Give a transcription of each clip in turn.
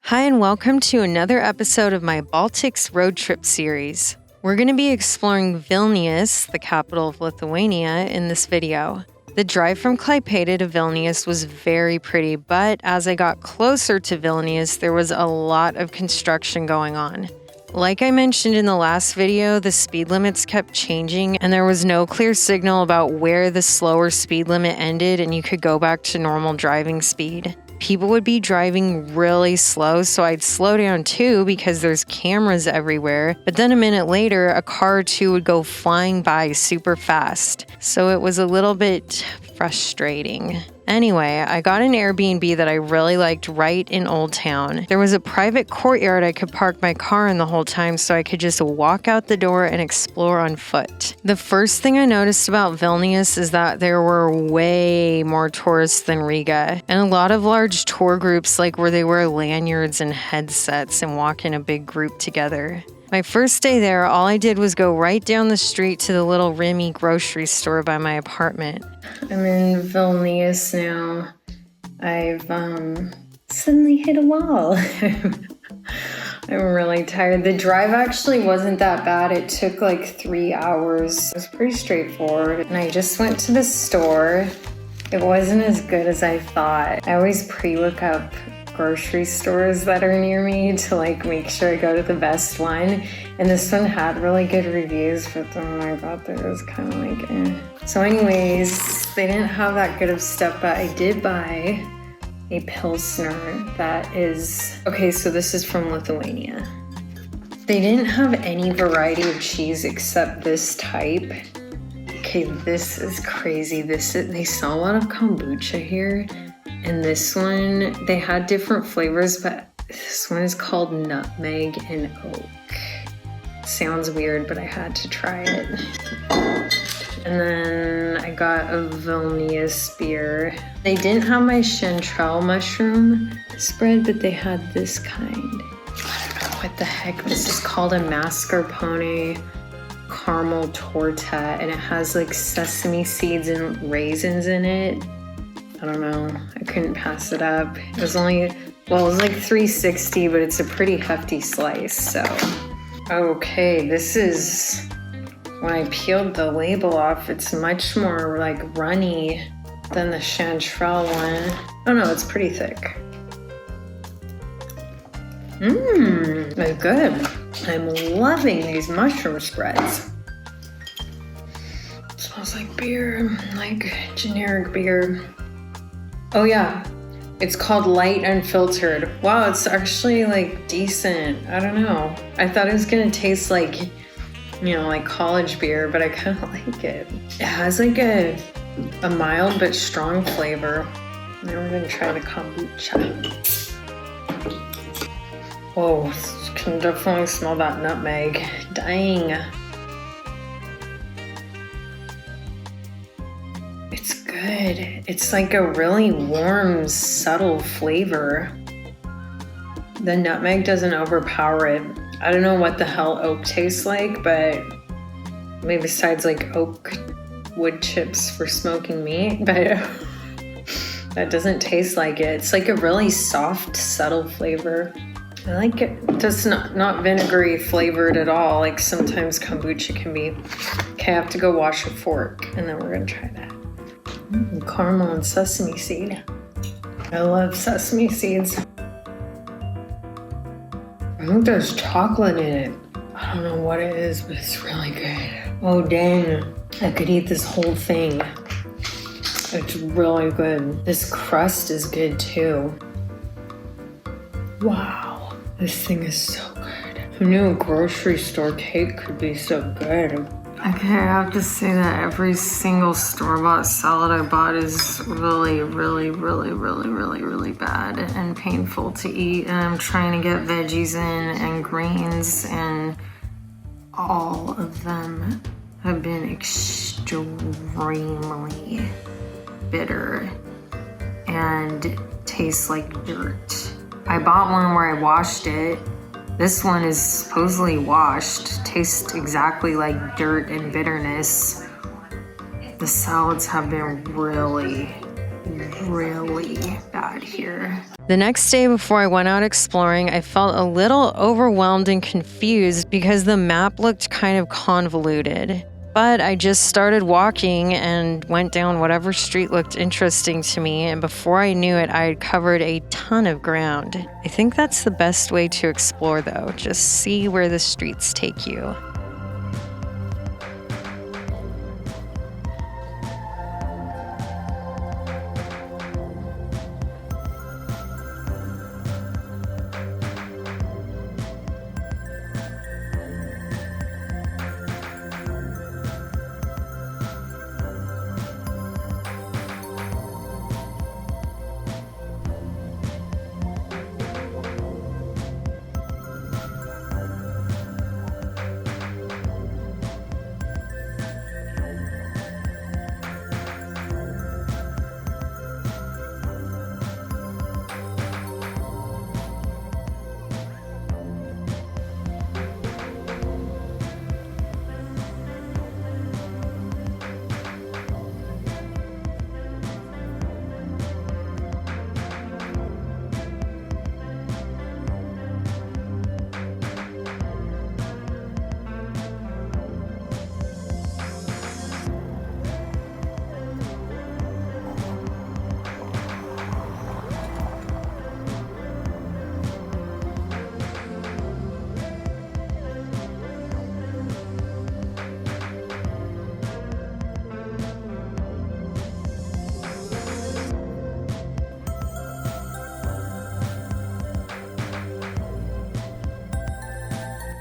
Hi, and welcome to another episode of my Baltics road trip series. We're going to be exploring Vilnius, the capital of Lithuania, in this video. The drive from Klaipėda to Vilnius was very pretty, but as I got closer to Vilnius, there was a lot of construction going on. Like I mentioned in the last video, the speed limits kept changing and there was no clear signal about where the slower speed limit ended and you could go back to normal driving speed. People would be driving really slow, so I'd slow down too because there's cameras everywhere. But then a minute later, a car or two would go flying by super fast. So it was a little bit frustrating. Anyway, I got an Airbnb that I really liked right in Old Town. There was a private courtyard I could park my car in the whole time so I could just walk out the door and explore on foot. The first thing I noticed about Vilnius is that there were way more tourists than Riga, and a lot of large tour groups like where they wear lanyards and headsets and walk in a big group together. My first day there, all I did was go right down the street to the little Remy grocery store by my apartment. I'm in Vilnius now. I've suddenly hit a wall. I'm really tired. The drive actually wasn't that bad. It took like 3 hours. It was pretty straightforward. And I just went to the store. It wasn't as good as I thought. I always pre-look up grocery stores that are near me to like make sure I go to the best one, and this one had really good reviews, but the one I got there was kind of like eh. So anyways, they didn't have that good of stuff, but I did buy a Pilsner that is okay. So this is from Lithuania. They didn't have any variety of cheese except this type. Okay, this is crazy. They sell a lot of kombucha here. And this one, they had different flavors, but this one is called nutmeg and oak. Sounds weird, but I had to try it. And then I got a Vilnius beer. They didn't have my chanterelle mushroom spread, but they had this kind. I don't know what the heck this is called, a mascarpone caramel torta, and it has like sesame seeds and raisins in it. I don't know, I couldn't pass it up. It was only, well, it was like $3.60, but it's a pretty hefty slice, so. Okay, this is, when I peeled the label off, it's much more like runny than the chanterelle one. Oh no, it's pretty thick. It's good. I'm loving these mushroom spreads. It smells like beer, like generic beer. Oh yeah, it's called Light Unfiltered. Wow, it's actually like decent. I don't know. I thought it was gonna taste like, you know, like college beer, but I kind of like it. It has like a mild but strong flavor. Now we're gonna try the kombucha. Whoa, can definitely smell that nutmeg. Dang. It's good. It's like a really warm, subtle flavor. The nutmeg doesn't overpower it. I don't know what the hell oak tastes like, but maybe besides like oak wood chips for smoking meat, but that doesn't taste like it. It's like a really soft, subtle flavor. I like it. It's not vinegary flavored at all, like sometimes kombucha can be. Okay, I have to go wash a fork, and then we're gonna try that. Caramel and sesame seed. I love sesame seeds. I think there's chocolate in it. I don't know what it is, but it's really good. Oh dang, I could eat this whole thing. It's really good. This crust is good too. Wow, this thing is so good. Who knew a grocery store cake could be so good? Okay, I have to say that every single store-bought salad I bought is really, really, really, really, really, really bad and painful to eat. And I'm trying to get veggies in and greens, and all of them have been extremely bitter and taste like dirt. I bought one where I washed it. This one is supposedly washed, tastes exactly like dirt and bitterness. The salads have been really, really bad here. The next day before I went out exploring, I felt a little overwhelmed and confused because the map looked kind of convoluted. But I just started walking and went down whatever street looked interesting to me, and before I knew it, I had covered a ton of ground. I think that's the best way to explore though, just see where the streets take you.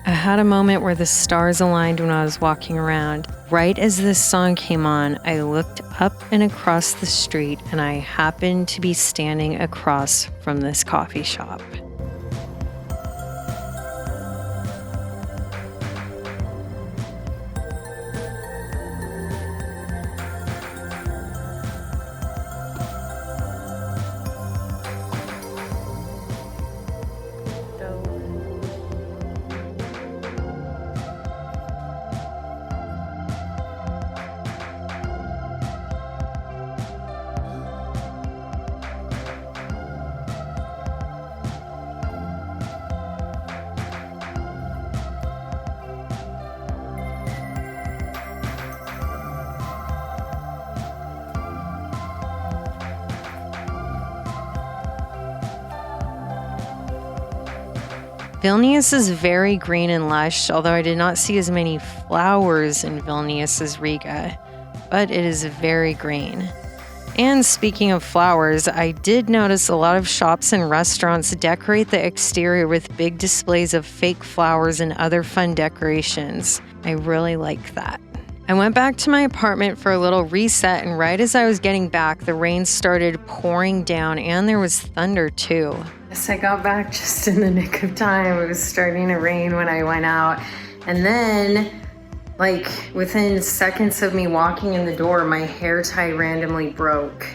I had a moment where the stars aligned when I was walking around. Right as this song came on, I looked up and across the street, and I happened to be standing across from this coffee shop. Vilnius is very green and lush, although I did not see as many flowers in Vilnius as Riga, but it is very green. And speaking of flowers, I did notice a lot of shops and restaurants decorate the exterior with big displays of fake flowers and other fun decorations. I really like that. I went back to my apartment for a little reset, and right as I was getting back, the rain started pouring down and there was thunder too. Yes, I got back just in the nick of time. It was starting to rain when I went out. And then, like, within seconds of me walking in the door, my hair tie randomly broke.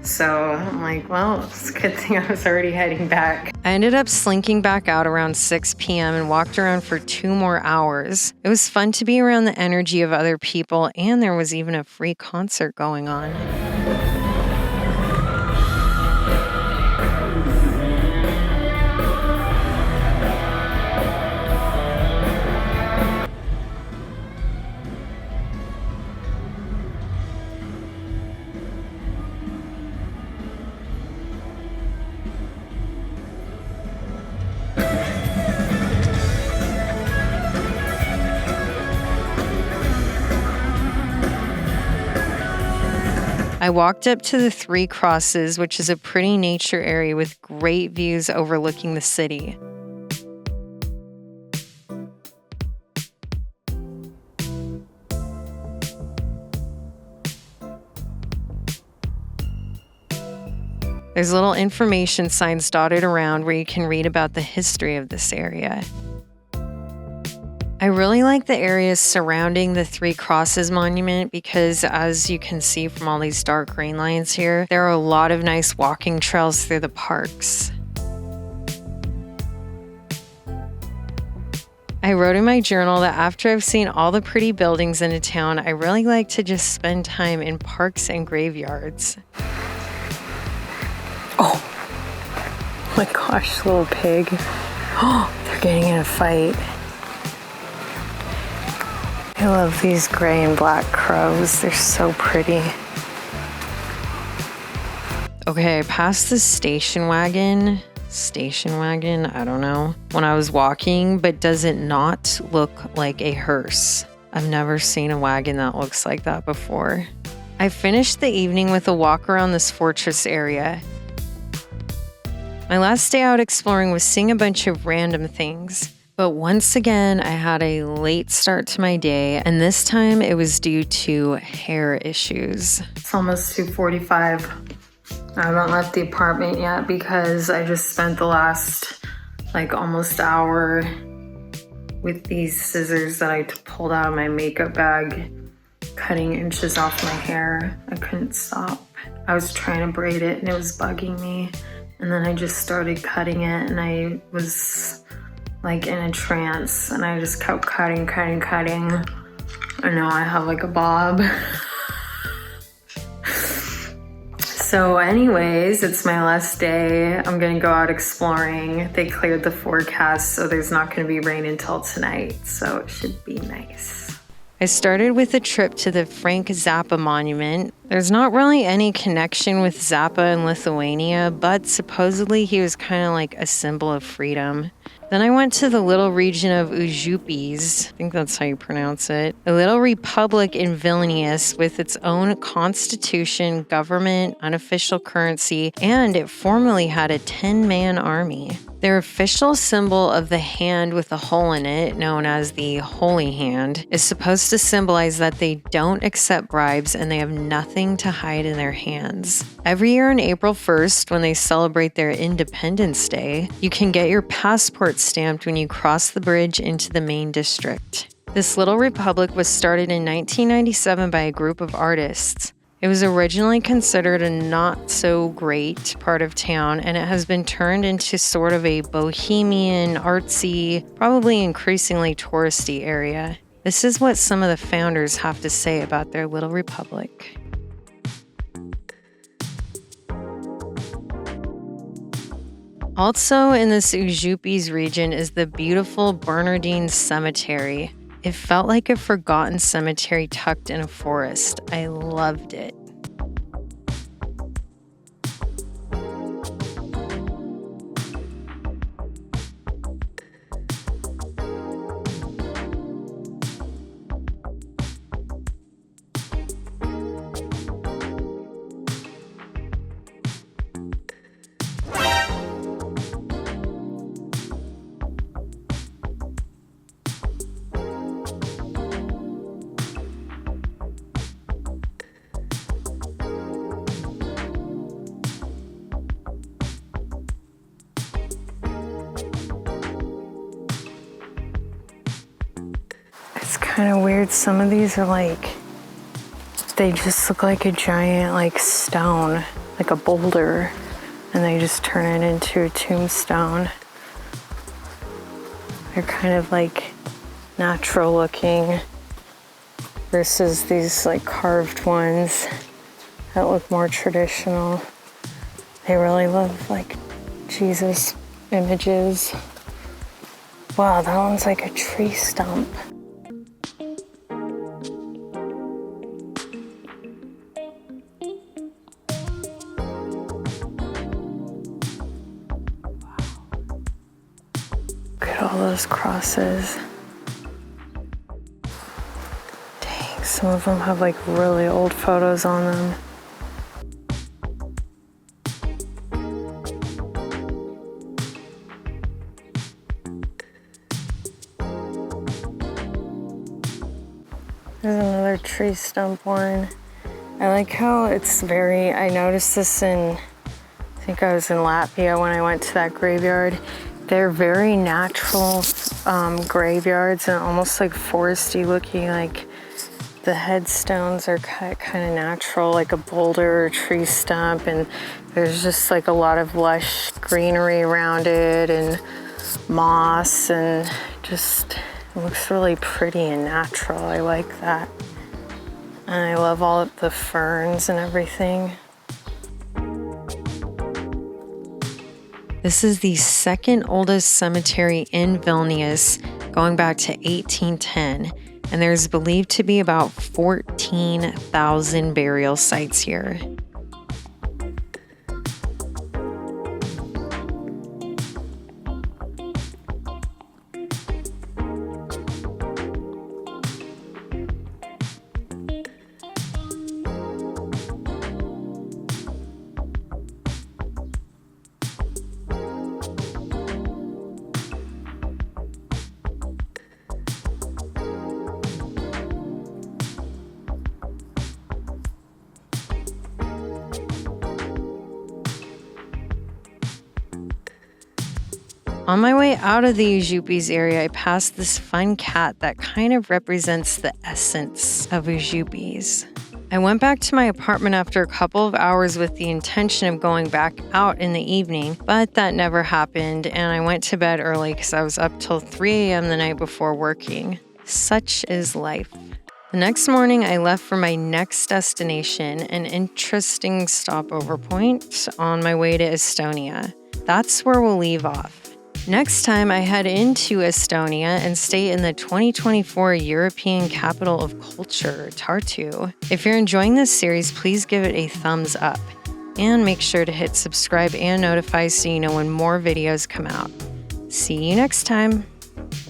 So I'm like, well, it's a good thing I was already heading back. I ended up slinking back out around 6 p.m. and walked around for 2 more hours. It was fun to be around the energy of other people, and there was even a free concert going on. I walked up to the Three Crosses, which is a pretty nature area with great views overlooking the city. There's little information signs dotted around where you can read about the history of this area. I really like the areas surrounding the Three Crosses monument because, as you can see from all these dark green lines here, there are a lot of nice walking trails through the parks. I wrote in my journal that after I've seen all the pretty buildings in a town, I really like to just spend time in parks and graveyards. Oh, Oh my gosh, little pig. Oh, they're getting in a fight. I love these gray and black crows. They're so pretty. Okay, I passed the station wagon, I don't know, when I was walking, but does it not look like a hearse? I've never seen a wagon that looks like that before. I finished the evening with a walk around this fortress area. My last day out exploring was seeing a bunch of random things. But once again, I had a late start to my day, and this time it was due to hair issues. It's almost 2:45. I haven't left the apartment yet because I just spent the last almost hour with these scissors that I pulled out of my makeup bag, cutting inches off my hair. I couldn't stop. I was trying to braid it and it was bugging me. And then I just started cutting it and I was in a trance and I just kept cutting. And now I have a bob. So anyways, it's my last day. I'm gonna go out exploring. They cleared the forecast, so there's not gonna be rain until tonight, so it should be nice. I started with a trip to the Frank Zappa monument. There's not really any connection with Zappa in Lithuania, but supposedly he was kind of like a symbol of freedom. Then I went to the little region of Užupis, I think that's how you pronounce it, a little republic in Vilnius with its own constitution, government, unofficial currency, and it formerly had a 10-man army. Their official symbol of the hand with a hole in it, known as the Holy Hand, is supposed to symbolize that they don't accept bribes and they have nothing to hide in their hands. Every year on April 1st, when they celebrate their Independence Day, you can get your passport stamped when you cross the bridge into the main district. This little republic was started in 1997 by a group of artists. It was originally considered a not-so-great part of town, and it has been turned into sort of a bohemian, artsy, probably increasingly touristy area. This is what some of the founders have to say about their little republic. Also in this Užupis region is the beautiful Bernardine Cemetery. It felt like a forgotten cemetery tucked in a forest. I loved it. It's kind of weird. Some of these are they just look like a giant stone, like a boulder, and they just turn it into a tombstone. They're kind of natural looking versus these carved ones that look more traditional. They really love Jesus images. Wow, that one's like a tree stump. Look at all those crosses. Dang, some of them have really old photos on them. There's another tree stump one. I like how it's I noticed this I think I was in Latvia when I went to that graveyard. They're very natural graveyards and almost foresty looking. The headstones are cut kind of natural, like a boulder or tree stump, and there's just a lot of lush greenery around it and moss, and just it looks really pretty and natural. I like that. And I love all the ferns and everything. This is the second oldest cemetery in Vilnius, going back to 1810, and there's believed to be about 14,000 burial sites here. On my way out of the Užupis area, I passed this fun cat that kind of represents the essence of Užupis. I went back to my apartment after a couple of hours with the intention of going back out in the evening, but that never happened, and I went to bed early because I was up till 3 a.m. the night before working. Such is life. The next morning, I left for my next destination, an interesting stopover point on my way to Estonia. That's where we'll leave off. Next time, I head into Estonia and stay in the 2024 European Capital of Culture, Tartu. If you're enjoying this series, please give it a thumbs up. And make sure to hit subscribe and notify so you know when more videos come out. See you next time.